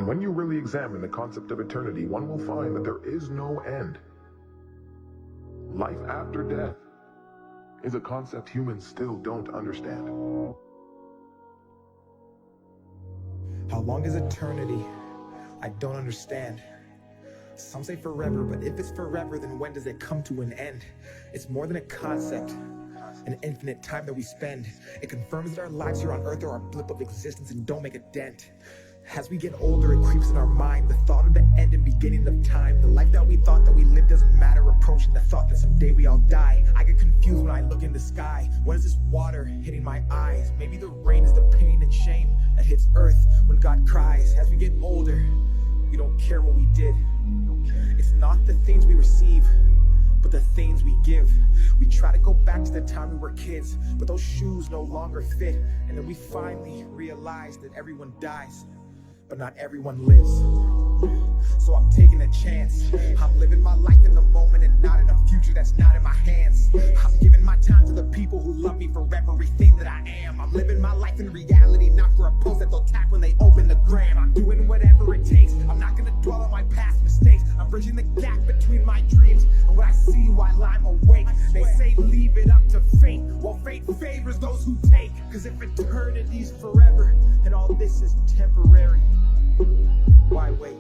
And when you really examine the concept of eternity, one will find that there is no end. Life after death is a concept humans still don't understand. How long is eternity? I don't understand. Some say forever, but if it's forever, then when does it come to an end? It's more than a concept, an infinite time that we spend. It confirms that our lives here on earth are a blip of existence and don't make a dent. As we get older, it creeps in our mind, the thought of the end and beginning of time. The life that we thought that we lived doesn't matter, approaching the thought that someday we all die. I get confused when I look in the sky. What is this water hitting my eyes? Maybe the rain is the pain and shame that hits earth when God cries. As we get older, we don't care what we did. It's not the things we receive, but the things we give. We try to go back to the time we were kids, but those shoes no longer fit. And then we finally realize that everyone dies, but not everyone lives. So I'm taking a chance. I'm living my life in the moment and not in a future that's not in my hands. I'm giving my time to the people who love me for everything that I am. I'm living my life in reality, not for a post that they'll tap when they open the gram. I'm doing whatever it takes. I'm not gonna dwell on my past mistakes. I'm bridging the gap between my dreams and what I see while I'm awake. They say leave it up to fate. Well, fate favors those who take. Cause if eternity's forever, then all this is temporary. Why wait?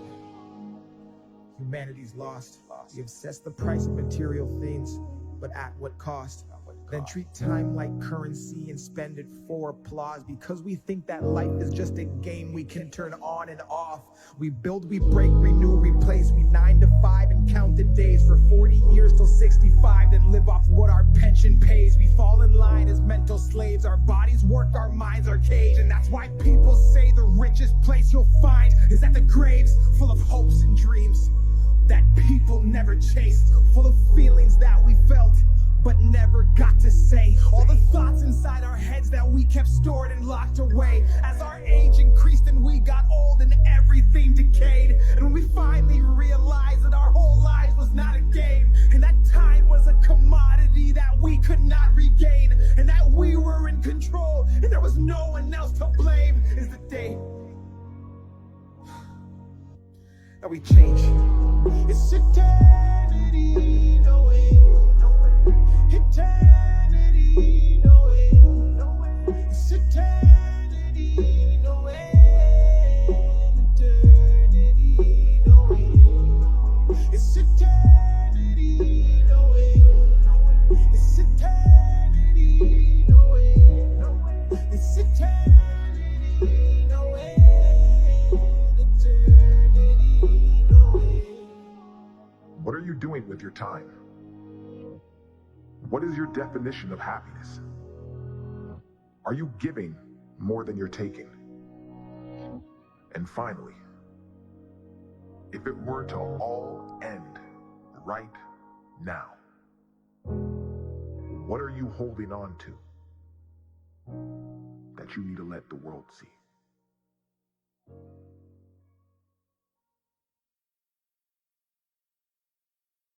Humanity's lost. We obsess the price of material things, but at what cost? Then treat time like currency and spend it for applause, because we think that life is just a game we can turn on and off. We build, we break, renew, replace. We 9 to 5 and count the days for 40 years till 65, then live off what our pension pays. We fall in line as mental slaves. Our bodies work, our minds are caged. And that's why people say the richest place you'll find is at the graves, full of hopes and dreams that people never chased, full of feelings that we felt but never got to say. All the thoughts inside our heads that we kept stored and locked away. As our age increased and we got old and everything decayed, and when we finally realized that our whole lives was not a game, and that time was a commodity that we could not regain, and that we were in control and there was no one else to blame, is the day that we change. It's eternity, no way, no way. Eternity, no way, no way. It's eternity, no way. Eternity, no way. It's eternity, no way, no way. It's eternity, no way, no way. It's eternity, no way. Eternity, no way. What are you doing with your time? What is your definition of happiness? Are you giving more than you're taking? And finally, if it were to all end right now, what are you holding on to that you need to let the world see?